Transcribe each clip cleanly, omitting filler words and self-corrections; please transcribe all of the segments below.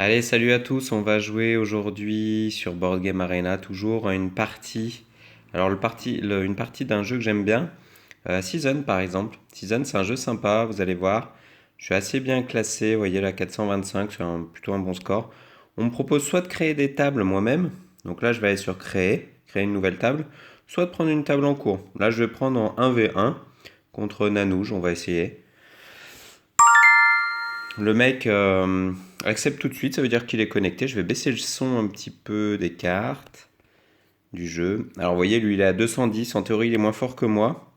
Allez, salut à tous, on va jouer aujourd'hui sur Board Game Arena, toujours à une partie. Alors une partie d'un jeu que j'aime bien, Season par exemple. Season c'est un jeu sympa, vous allez voir. Je suis assez bien classé, vous voyez là 425, c'est plutôt un bon score. On me propose soit de créer des tables moi-même, donc là je vais aller sur créer une nouvelle table, soit de prendre une table en cours. Là je vais prendre en 1v1 contre Nanouge, on va essayer. Le mec accepte tout de suite, ça veut dire qu'il est connecté. Je vais baisser le son un petit peu des cartes du jeu. Alors vous voyez, lui il est à 210, en théorie il est moins fort que moi.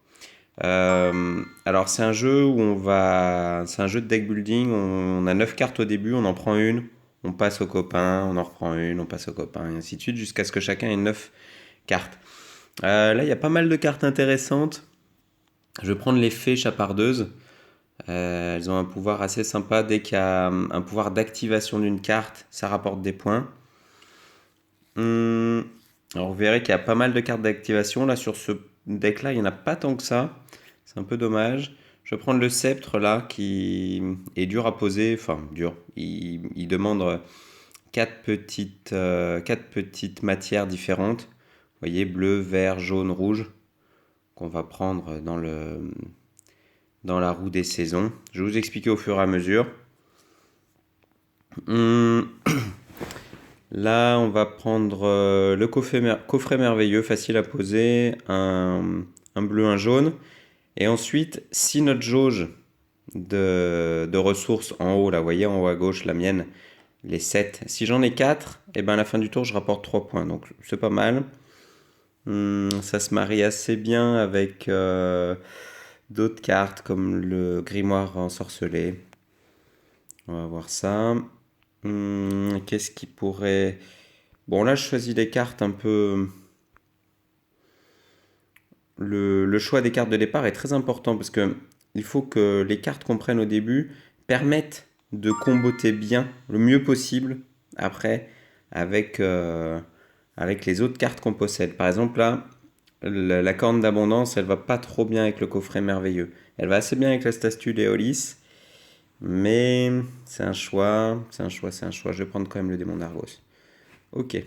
Alors c'est un jeu où c'est un jeu de deck building, on a 9 cartes au début, on en prend une, on passe au copain, on en reprend une, on passe au copain, et ainsi de suite, jusqu'à ce que chacun ait 9 cartes. Là il y a pas mal de cartes intéressantes. Je vais prendre les fées chapardeuses. Elles ont un pouvoir assez sympa. Dès qu'il y a un pouvoir d'activation d'une carte, ça rapporte des points. Alors vous verrez qu'il y a pas mal de cartes d'activation. Là, sur ce deck-là, il n'y en a pas tant que ça. C'est un peu dommage. Je vais prendre le sceptre là, qui est dur à poser. Enfin, dur. Il demande quatre petites matières différentes. Vous voyez, bleu, vert, jaune, rouge, qu'on va prendre dans la roue des saisons. Je vais vous expliquer au fur et à mesure. Hum, Là, on va prendre le coffret merveilleux, facile à poser, un bleu, un jaune. Et ensuite, si notre jauge de ressources en haut, là, vous voyez en haut à gauche, la mienne, les 7, si j'en ai 4, et ben à la fin du tour, je rapporte 3 points. Donc c'est pas mal. Ça se marie assez bien avec d'autres cartes comme le grimoire ensorcelé. On va voir ça. Qu'est-ce qui pourrait... Bon, là, je choisis des cartes un peu... Le choix des cartes de départ est très important parce que il faut que les cartes qu'on prenne au début permettent de comboter bien, le mieux possible, après, avec, avec les autres cartes qu'on possède. Par exemple, là, la corne d'abondance, elle va pas trop bien avec le coffret merveilleux. Elle va assez bien avec la statue d'Eolis, mais c'est un choix, c'est un choix, c'est un choix. Je vais prendre quand même le démon d'Argos. Ok.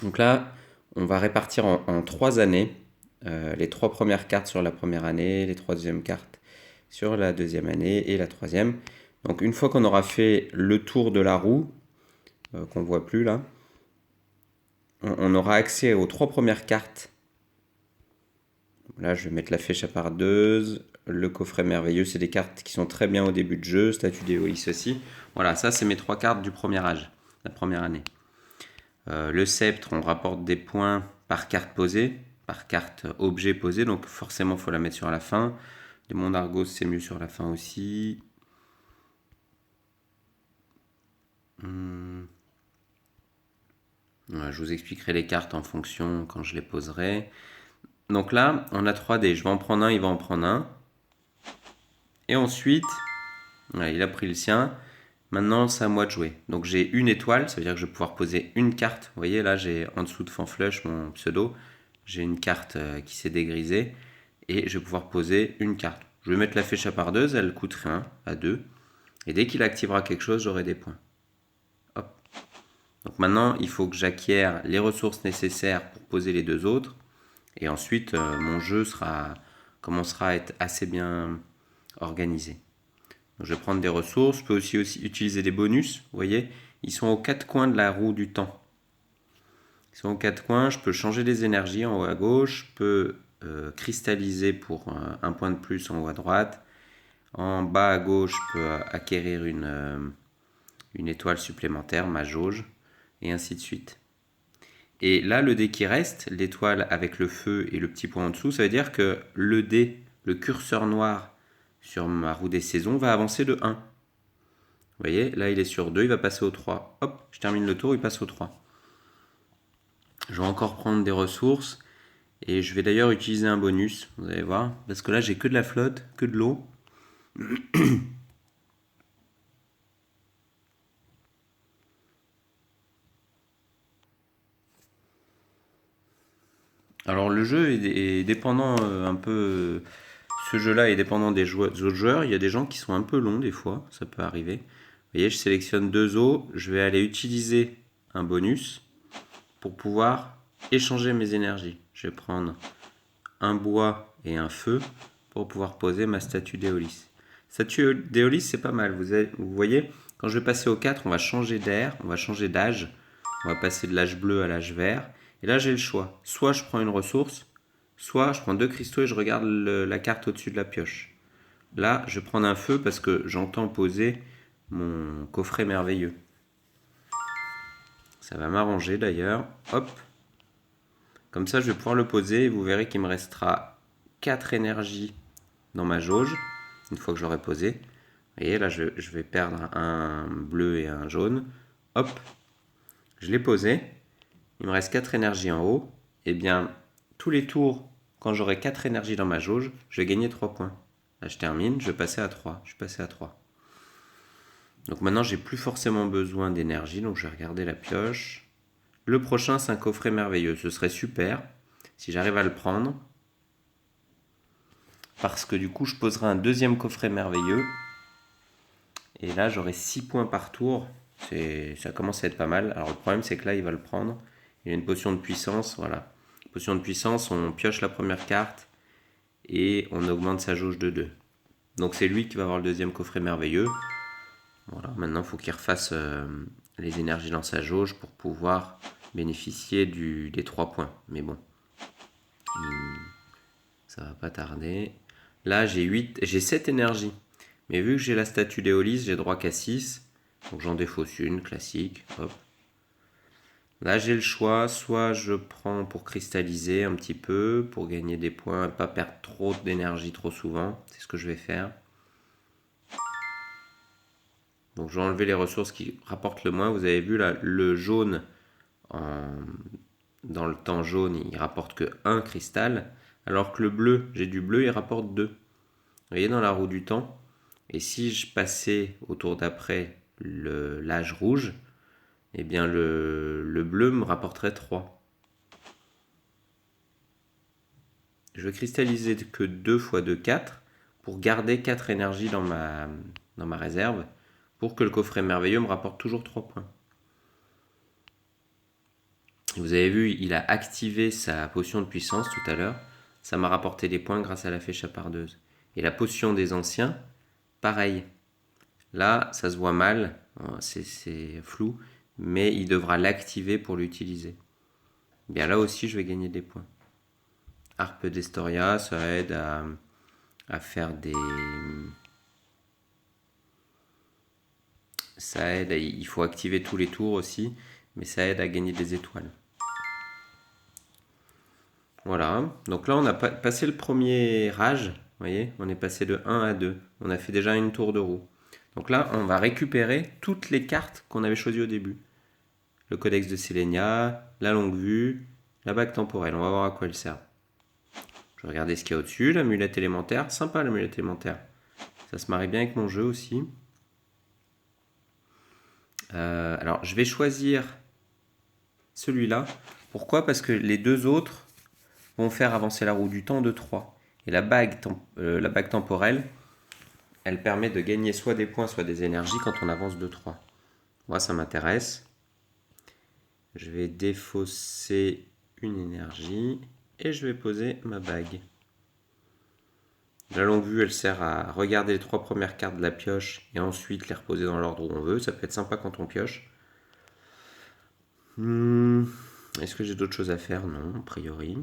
Donc là, on va répartir en 3 années. Les 3 premières cartes sur la première année, les 3 deuxièmes cartes sur la deuxième année et la troisième. Donc une fois qu'on aura fait le tour de la roue, qu'on voit plus là, on aura accès aux 3 premières cartes. Là, je vais mettre la fée chapardeuse, le coffret merveilleux, c'est des cartes qui sont très bien au début de jeu, statue d'Éolis aussi. Voilà, ça c'est mes 3 cartes du premier âge, la première année. Le sceptre, on rapporte des points par carte posée, par carte objet posé, donc forcément il faut la mettre sur la fin. Le monde Argos, c'est mieux sur la fin aussi. Ouais, je vous expliquerai les cartes en fonction quand je les poserai. Donc là, on a 3 dés. Je vais en prendre un, il va en prendre un. Et ensuite, ouais, il a pris le sien. Maintenant, c'est à moi de jouer. Donc j'ai une étoile, ça veut dire que je vais pouvoir poser une carte. Vous voyez, là, j'ai en dessous de Fanflush, mon pseudo, j'ai une carte qui s'est dégrisée. Et je vais pouvoir poser une carte. Je vais mettre la fée chapardeuse, elle coûte rien, à 2. Et dès qu'il activera quelque chose, j'aurai des points. Hop. Donc maintenant, il faut que j'acquière les ressources nécessaires pour poser les 2 autres. Et ensuite, mon jeu commencera à être assez bien organisé. Donc, je vais prendre des ressources. Je peux aussi utiliser des bonus. Vous voyez, ils sont aux 4 coins de la roue du temps. Ils sont aux 4 coins. Je peux changer les énergies en haut à gauche. Je peux cristalliser pour un point de plus en haut à droite. En bas à gauche, je peux acquérir une étoile supplémentaire, ma jauge, et ainsi de suite. Et là, le dé qui reste, l'étoile avec le feu et le petit point en dessous, ça veut dire que le dé, le curseur noir sur ma roue des saisons, va avancer de 1. Vous voyez, là il est sur 2, il va passer au 3. Hop, je termine le tour, il passe au 3. Je vais encore prendre des ressources, et je vais d'ailleurs utiliser un bonus, vous allez voir, parce que là j'ai que de la flotte, que de l'eau. Alors le jeu est dépendant un peu... Ce jeu-là est dépendant des autres joueurs. Il y a des gens qui sont un peu longs des fois, ça peut arriver. voyez, je sélectionne 2 os. Je vais aller utiliser un bonus pour pouvoir échanger mes énergies. Je vais prendre un bois et un feu pour pouvoir poser ma statue d'Éolis. Statue d'Éolis, c'est pas mal. Vous voyez, quand je vais passer au 4, on va changer d'air, on va changer d'âge. On va passer de l'âge bleu à l'âge vert. Et là, j'ai le choix. Soit je prends une ressource, soit je prends 2 cristaux et je regarde la carte au-dessus de la pioche. Là, je vais prendre un feu parce que j'entends poser mon coffret merveilleux. Ça va m'arranger d'ailleurs. Hop. Comme ça, je vais pouvoir le poser et vous verrez qu'il me restera 4 énergies dans ma jauge, une fois que je l'aurai posé. Vous voyez, là, je vais perdre un bleu et un jaune. Hop. Je l'ai posé. Il me reste 4 énergies en haut. Et bien, tous les tours, quand j'aurai 4 énergies dans ma jauge, je vais gagner 3 points. Là, je termine, je vais passer à 3. Je suis passé à 3. Donc maintenant, j'ai plus forcément besoin d'énergie, donc je vais regarder la pioche. Le prochain, c'est un coffret merveilleux. Ce serait super si j'arrive à le prendre. Parce que du coup, je poserai un deuxième coffret merveilleux. Et là, j'aurai 6 points par tour. Ça commence à être pas mal. Alors le problème, c'est que là, il va le prendre. Il y a une potion de puissance, voilà. Potion de puissance, on pioche la première carte et on augmente sa jauge de 2. Donc c'est lui qui va avoir le deuxième coffret merveilleux. Voilà, maintenant il faut qu'il refasse les énergies dans sa jauge pour pouvoir bénéficier des 3 points. Mais bon, ça va pas tarder. Là j'ai 7 énergies. Mais vu que j'ai la statue d'Éolis, j'ai droit qu'à 6. Donc j'en défausse une, classique. Hop. Là, j'ai le choix, soit je prends pour cristalliser un petit peu, pour gagner des points et pas perdre trop d'énergie trop souvent. C'est ce que je vais faire. Donc, je vais enlever les ressources qui rapportent le moins. Vous avez vu là, le jaune, dans le temps jaune, il rapporte que 1 cristal, alors que le bleu, j'ai du bleu, il rapporte 2. Vous voyez, dans la roue du temps. Et si je passais au tour d'après l'âge rouge, eh bien le bleu me rapporterait 3. Je vais cristalliser que 2 fois 2, 4 pour garder 4 énergies dans ma réserve pour que le coffret merveilleux me rapporte toujours 3 points. Vous avez vu, il a activé sa potion de puissance tout à l'heure. Ça m'a rapporté des points grâce à la fée chapardeuse. Et la potion des anciens, pareil. Là, ça se voit mal, c'est flou, mais il devra l'activer pour l'utiliser. Bien là aussi, je vais gagner des points. Harpe d'Estoria, ça aide à faire des... Ça aide, il faut activer tous les tours aussi, mais ça aide à gagner des étoiles. Voilà, donc là on a passé le premier âge, vous voyez, on est passé de 1 à 2. On a fait déjà une tour de roue. Donc là, on va récupérer toutes les cartes qu'on avait choisies au début. Le codex de Sélénia, la longue vue, la bague temporelle. On va voir à quoi elle sert. Je vais regarder ce qu'il y a au-dessus, l'amulette élémentaire. Sympa l'amulette élémentaire. Ça se marie bien avec mon jeu aussi. Alors, je vais choisir celui-là. Pourquoi? Parce que les deux autres vont faire avancer la roue du temps de 3. Et la bague temporelle, elle permet de gagner soit des points, soit des énergies quand on avance de 3. Moi, ça m'intéresse. Je vais défausser une énergie et je vais poser ma bague. La longue vue, elle sert à regarder les 3 premières cartes de la pioche et ensuite les reposer dans l'ordre où on veut. Ça peut être sympa quand on pioche. Est-ce que j'ai d'autres choses à faire? Non, a priori.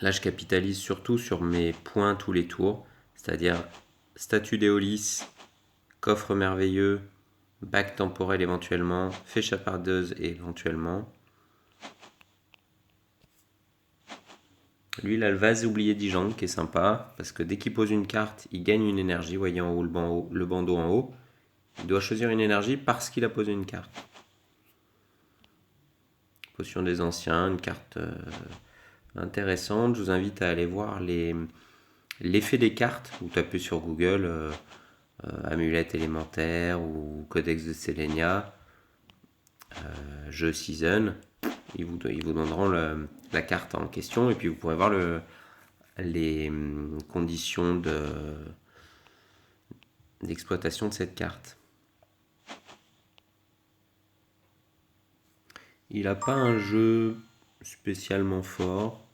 Là, je capitalise surtout sur mes points tous les tours, c'est-à-dire statue d'Éolis, coffre merveilleux, bague temporelle éventuellement, fée chapardeuse éventuellement. Lui, il a le vase oublié d'Ijang qui est sympa, parce que dès qu'il pose une carte, il gagne une énergie. Vous voyez en haut le bandeau en haut. Il doit choisir une énergie parce qu'il a posé une carte. Potion des anciens, une carte intéressante. Je vous invite à aller voir l'effet des cartes. Vous tapez sur Google amulette élémentaire ou codex de Sélénia, jeu season. Ils vous donneront la carte en question et puis vous pourrez voir les conditions d'exploitation de cette carte. Il n'a pas un jeu spécialement fort.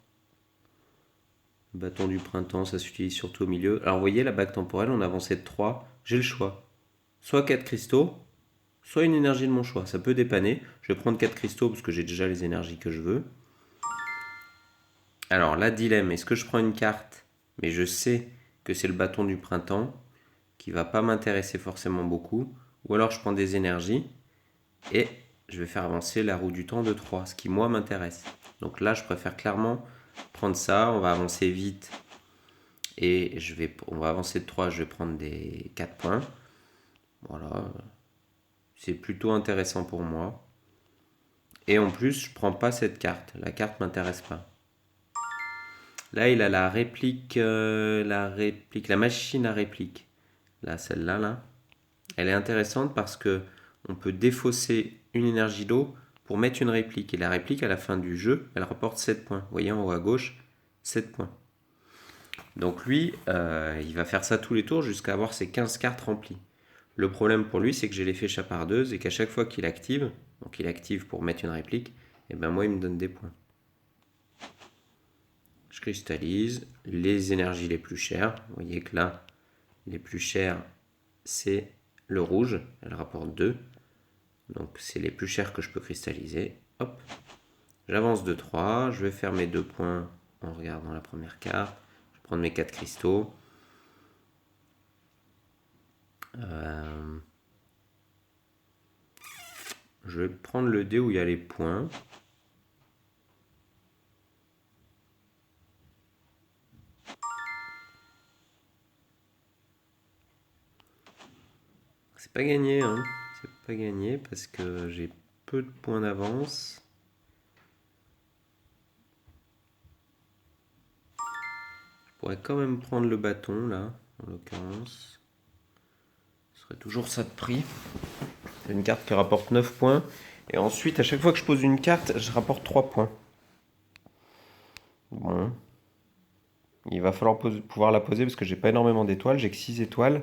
Le bâton du printemps, ça s'utilise surtout au milieu. Alors vous voyez, la bague temporelle, on avançait de 3. J'ai le choix. Soit 4 cristaux, soit une énergie de mon choix. Ça peut dépanner. Je vais prendre 4 cristaux parce que j'ai déjà les énergies que je veux. Alors là, dilemme, est-ce que je prends une carte, mais je sais que c'est le bâton du printemps, qui va pas m'intéresser forcément beaucoup, ou alors je prends des énergies, et je vais faire avancer la roue du temps de 3, ce qui moi m'intéresse. Donc là, je préfère clairement prendre ça, on va avancer vite, et on va avancer de 3, je vais prendre des 4 points. Voilà, c'est plutôt intéressant pour moi. Et en plus, je prends pas cette carte, la carte m'intéresse pas. Là, il a la réplique, la machine à réplique. Là, celle-là, là. Elle est intéressante parce que on peut défausser une énergie d'eau pour mettre une réplique. Et la réplique, à la fin du jeu, elle rapporte 7 points. Vous voyez en haut à gauche, 7 points. Donc lui, il va faire ça tous les tours jusqu'à avoir ses 15 cartes remplies. Le problème pour lui, c'est que j'ai l'effet chapardeuse et qu'à chaque fois qu'il active, donc il active pour mettre une réplique, et ben moi, il me donne des points. Je cristallise les énergies les plus chères. Vous voyez que là, les plus chères, c'est le rouge. Elle rapporte 2. Donc c'est les plus chers que je peux cristalliser. Hop. J'avance de 3. Je vais faire mes 2 points en regardant la première carte. Je vais prendre mes 4 cristaux. Je vais prendre le dé où il y a les points. C'est pas gagné, hein. C'est pas gagné parce que j'ai peu de points d'avance. Je pourrais quand même prendre le bâton là, en l'occurrence. Ce serait toujours ça de prix. C'est une carte qui rapporte 9 points. Et ensuite, à chaque fois que je pose une carte, je rapporte 3 points. Bon. Il va falloir pouvoir la poser parce que j'ai pas énormément d'étoiles. J'ai que 6 étoiles.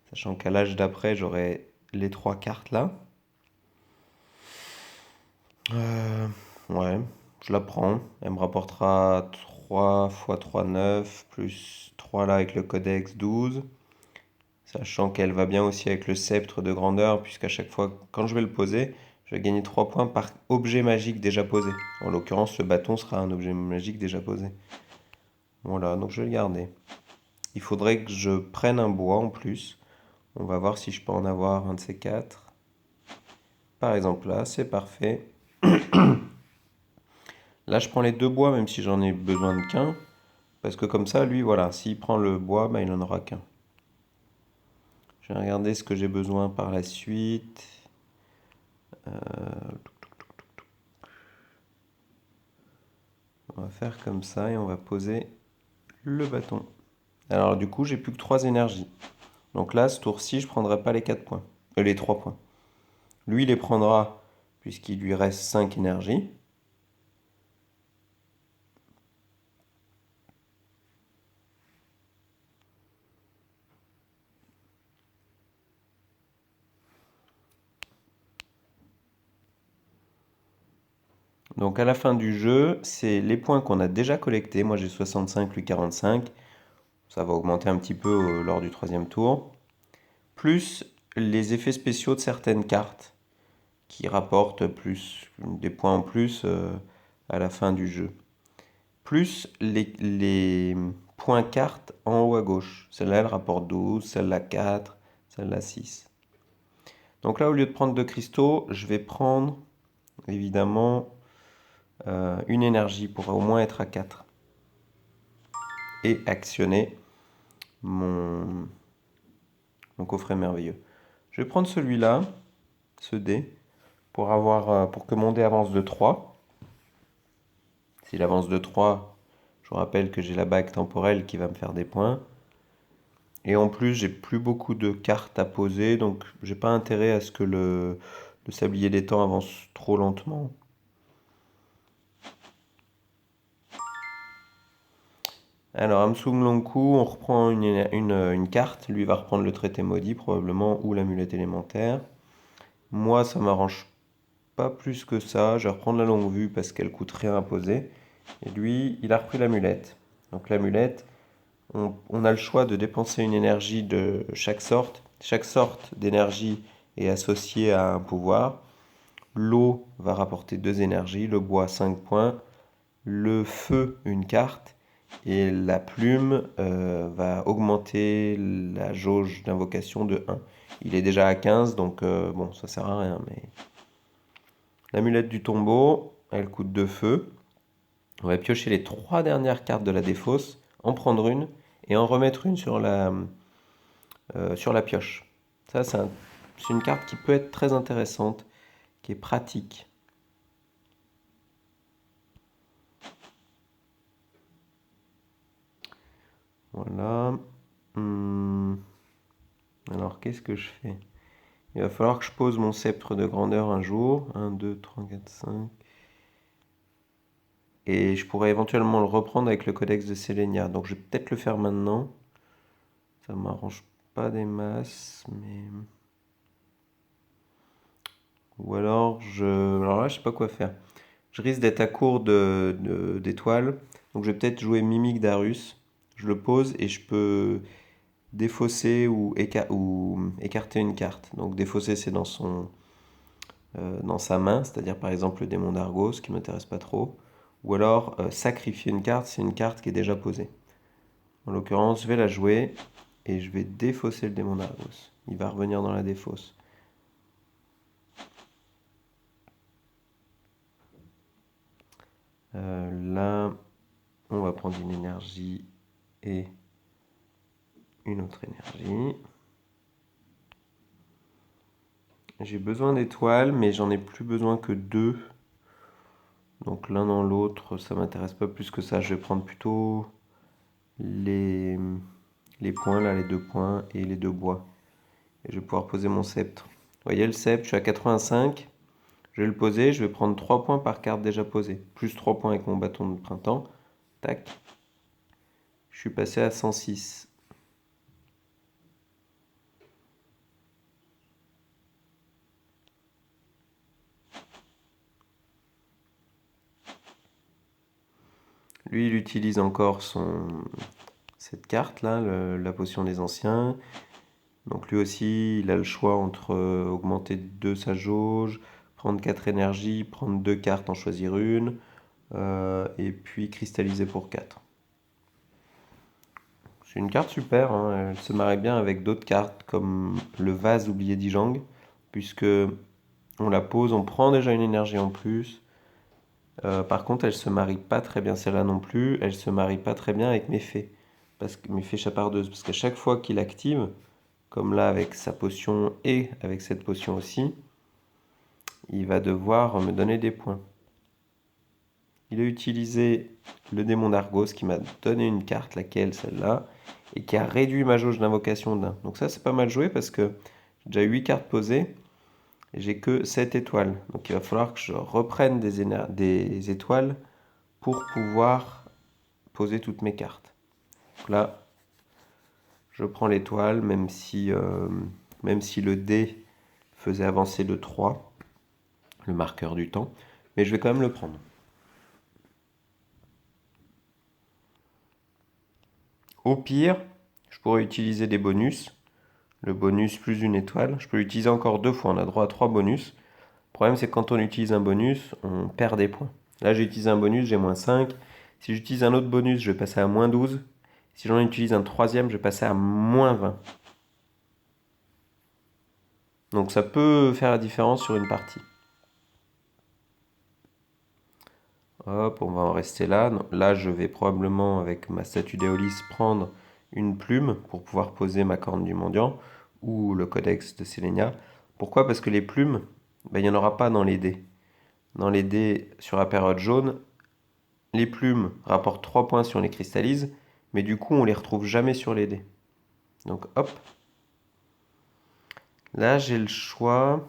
Sachant qu'à l'âge d'après, j'aurai les 3 cartes là. Ouais, je la prends. Elle me rapportera 3 x 3, 9, plus 3 là avec le codex, 12. Sachant qu'elle va bien aussi avec le sceptre de grandeur, puisqu'à chaque fois, quand je vais le poser, je vais gagner 3 points par objet magique déjà posé. En l'occurrence, ce bâton sera un objet magique déjà posé. Voilà, donc je vais le garder. Il faudrait que je prenne un bois en plus. On va voir si je peux en avoir un de ces 4. Par exemple là, c'est parfait. Là, je prends les 2 bois, même si j'en ai besoin de qu'un. Parce que comme ça, lui, voilà, s'il prend le bois, bah, il n'en aura qu'un. Je vais regarder ce que j'ai besoin par la suite. On va faire comme ça et on va poser le bâton. Alors du coup, j'ai plus que 3 énergies. Donc là, ce tour-ci, je ne prendrai pas les 4 points. Les 3 points. Lui, il les prendra puisqu'il lui reste 5 énergies. Donc à la fin du jeu, c'est les points qu'on a déjà collectés. Moi j'ai 65, lui 45. Ça va augmenter un petit peu lors du 3e tour. Plus les effets spéciaux de certaines cartes qui rapportent des points en plus à la fin du jeu. Plus les points cartes en haut à gauche. Celle-là, elle rapporte 12, celle-là 4, celle-là 6. Donc là, au lieu de prendre 2 cristaux, je vais prendre évidemment une énergie pour au moins être à 4. Et actionner mon coffret merveilleux. Je vais prendre celui-là, ce dé, pour que mon dé avance de 3. S'il avance de 3, je vous rappelle que j'ai la bague temporelle qui va me faire des points. Et en plus, j'ai plus beaucoup de cartes à poser, donc j'ai pas intérêt à ce que le sablier des temps avance trop lentement. Alors, Amsung Longku, on reprend une carte. Lui va reprendre le traité maudit, probablement, ou l'amulette élémentaire. Moi, ça m'arrange pas plus que ça. Je vais reprendre la longue vue parce qu'elle coûte rien à poser. Et lui, il a repris l'amulette. Donc l'amulette, on a le choix de dépenser une énergie de chaque sorte. Chaque sorte d'énergie est associée à un pouvoir. L'eau va rapporter 2 énergies, le bois 5 points, le feu une carte, et la plume va augmenter la jauge d'invocation de 1. Il est déjà à 15, donc bon, ça sert à rien. Mais l'amulette du tombeau, elle coûte 2 feux. On va piocher les 3 dernières cartes de la défausse, en prendre une et en remettre une sur la pioche. Ça, c'est une carte qui peut être très intéressante, qui est pratique. Voilà. Alors, qu'est-ce que je fais? Il va falloir que je pose mon sceptre de grandeur un jour. 1, 2, 3, 4, 5. Et je pourrais éventuellement le reprendre avec le codex de Sélénia. Donc je vais peut-être le faire maintenant. Ça m'arrange pas des masses, mais... Ou alors, alors là, je sais pas quoi faire. Je risque d'être à court d'étoiles. Donc je vais peut-être jouer Mimic Darus. Je le pose et je peux défausser ou écarter une carte. Donc défausser, c'est dans sa main, c'est-à-dire par exemple le démon d'Argos, qui m'intéresse pas trop. Ou alors sacrifier une carte, c'est une carte qui est déjà posée. En l'occurrence, je vais la jouer et je vais défausser le démon d'Argos. Il va revenir dans la défausse. Là, on va prendre une énergie et une autre énergie. J'ai besoin d'étoiles, mais j'en ai plus besoin que 2. Donc l'un dans l'autre, ça m'intéresse pas plus que ça. Je vais prendre plutôt les points, là, les 2 points et les 2 bois. Et je vais pouvoir poser mon sceptre. Vous voyez le sceptre, je suis à 85. Je vais le poser, je vais prendre 3 points par carte déjà posée. Plus 3 points avec mon bâton de printemps. Tac. Je suis passé à 106. Lui, il utilise encore cette carte-là, la potion des anciens. Donc lui aussi, il a le choix entre augmenter de 2 sa jauge, prendre 4 énergies, prendre 2 cartes, en choisir une, et puis cristalliser pour 4. C'est une carte super, hein. Elle se marie bien avec d'autres cartes comme le vase oublié d'Ijang, puisque on la pose, on prend déjà une énergie en plus. Par contre, elle se marie pas très bien, celle-là non plus, elle se marie pas très bien avec mes fées, mes fées chapardeuses, parce qu'à chaque fois qu'il active, comme là avec sa potion et avec cette potion aussi, il va devoir me donner des points. Il a utilisé le démon d'Argos qui m'a donné une carte, laquelle, celle-là, et qui a réduit ma jauge d'invocation d'un. Donc ça, c'est pas mal joué parce que j'ai déjà 8 cartes posées et j'ai que 7 étoiles. Donc il va falloir que je reprenne des étoiles pour pouvoir poser toutes mes cartes. Donc là, je prends l'étoile, même si le dé faisait avancer de 3, le marqueur du temps, mais je vais quand même le prendre. Au pire, je pourrais utiliser des bonus. Le bonus plus une étoile. Je peux l'utiliser encore 2 fois, on a droit à 3 bonus. Le problème, c'est que quand on utilise un bonus, on perd des points. Là, j'ai utilisé un bonus, j'ai moins 5. Si j'utilise un autre bonus, je vais passer à moins 12. Si j'en utilise un troisième, je vais passer à moins 20. Donc ça peut faire la différence sur une partie. Hop, on va en rester là. Là, je vais probablement, avec ma statue d'Éolis, prendre une plume pour pouvoir poser ma corne du mendiant ou le codex de Sélénia. Pourquoi? Parce que les plumes, ben, il n'y en aura pas dans les dés. Dans les dés sur la période jaune, les plumes rapportent 3 points si on les cristallise, mais du coup, on les retrouve jamais sur les dés. Donc hop. Là, j'ai le choix.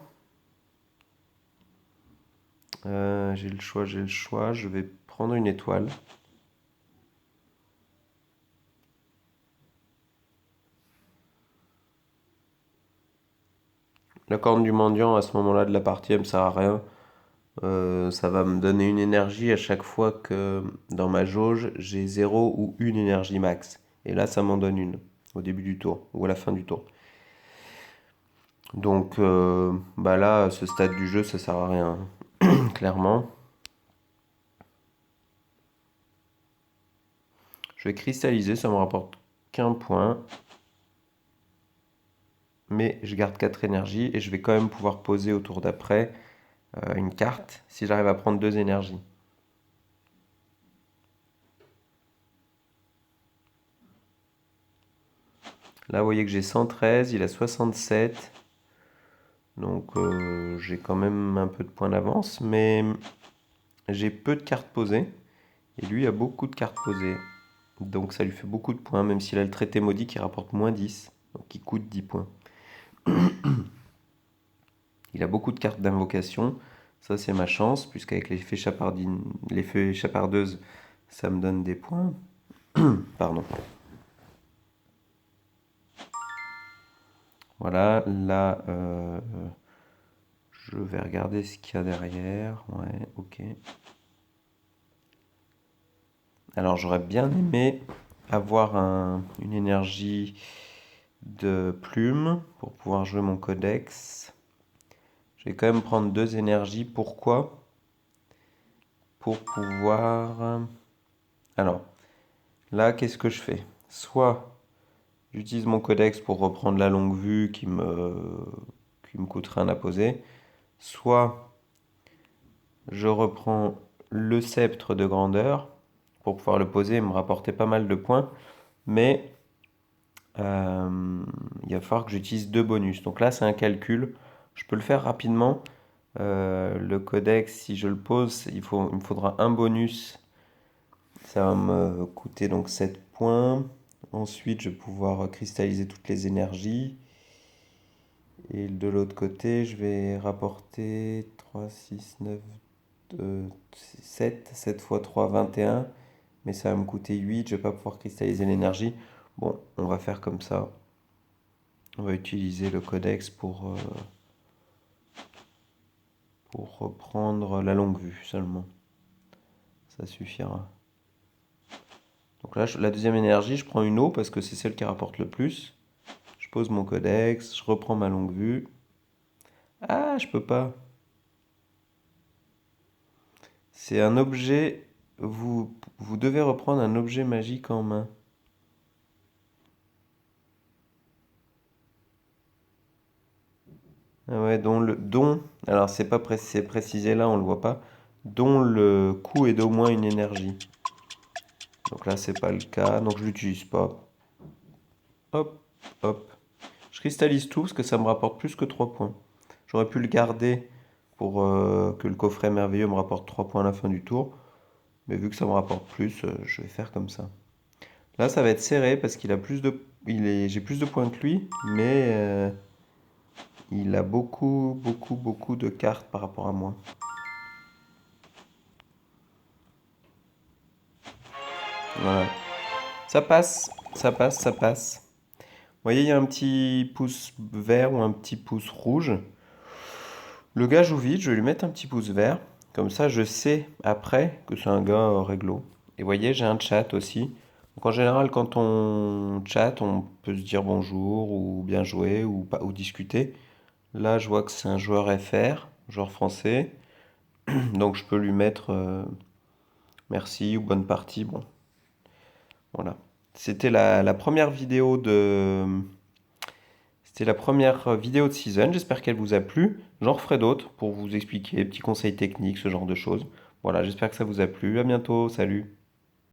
J'ai le choix. Je vais prendre une étoile. La corne du mendiant, à ce moment-là de la partie, elle me sert à rien. Ça va me donner une énergie à chaque fois que dans ma jauge, j'ai 0 ou une énergie max. Et là, ça m'en donne une au début du tour ou à la fin du tour. Donc bah là, à ce stade du jeu, ça sert à rien, clairement. Je vais cristalliser, ça me rapporte qu'un point. Mais je garde 4 énergies et je vais quand même pouvoir poser au tour d'après une carte si j'arrive à prendre 2 énergies. Là, vous voyez que j'ai 113, il a 67. Donc j'ai quand même un peu de points d'avance, mais j'ai peu de cartes posées. Et lui a beaucoup de cartes posées. Donc ça lui fait beaucoup de points, même s'il a le traité maudit qui rapporte moins 10. Donc qui coûte 10 points. Il a beaucoup de cartes d'invocation. Ça c'est ma chance, puisqu'avec l'effet chapardeuse, ça me donne des points. Pardon. Voilà, là, je vais regarder ce qu'il y a derrière. Ouais, ok. Alors j'aurais bien aimé avoir une énergie de plume pour pouvoir jouer mon codex. Je vais quand même prendre 2 énergies. Pourquoi? Pour pouvoir... Alors, là, qu'est-ce que je fais? Soit j'utilise mon codex pour reprendre la longue vue qui me coûte rien à poser. Soit je reprends le sceptre de grandeur pour pouvoir le poser et me rapporter pas mal de points. Mais il va falloir que j'utilise 2 bonus. Donc là, c'est un calcul. Je peux le faire rapidement. Le codex, si je le pose, il me faudra un bonus. Ça va me coûter donc 7 points. Ensuite, je vais pouvoir cristalliser toutes les énergies. Et de l'autre côté, je vais rapporter 3, 6, 9, 7. 7 fois 3, 21. Mais ça va me coûter 8. Je ne vais pas pouvoir cristalliser l'énergie. Bon, on va faire comme ça. On va utiliser le codex pour reprendre la longue vue seulement. Ça suffira. Donc là, la deuxième énergie, je prends une eau parce que c'est celle qui rapporte le plus. Je pose mon codex, je reprends ma longue vue. Ah, je peux pas. C'est un objet. Vous devez reprendre un objet magique en main. Ah ouais, alors c'est pas c'est précisé là, on le voit pas. Dont le coût est d'au moins une énergie. Donc là, c'est pas le cas, donc je l'utilise pas. Hop, hop. Je cristallise tout parce que ça me rapporte plus que 3 points. J'aurais pu le garder pour que le coffret merveilleux me rapporte 3 points à la fin du tour. Mais vu que ça me rapporte plus, je vais faire comme ça. Là, ça va être serré parce qu'il a j'ai plus de points que lui, mais il a beaucoup, beaucoup, beaucoup de cartes par rapport à moi. Voilà. Ça passe, ça passe, ça passe. Vous voyez, il y a un petit pouce vert ou un petit pouce rouge. Le gars joue vite, je vais lui mettre un petit pouce vert. Comme ça, je sais après que c'est un gars réglo. Et vous voyez, j'ai un chat aussi. Donc en général, quand on chatte, on peut se dire bonjour ou bien jouer ou discuter. Là, je vois que c'est un joueur FR, joueur français. Donc je peux lui mettre merci ou bonne partie. Bon, voilà. C'était la première vidéo de C'était la première vidéo de Season, j'espère qu'elle vous a plu. J'en referai d'autres pour vous expliquer, petits conseils techniques, ce genre de choses. Voilà, j'espère que ça vous a plu. À bientôt, salut!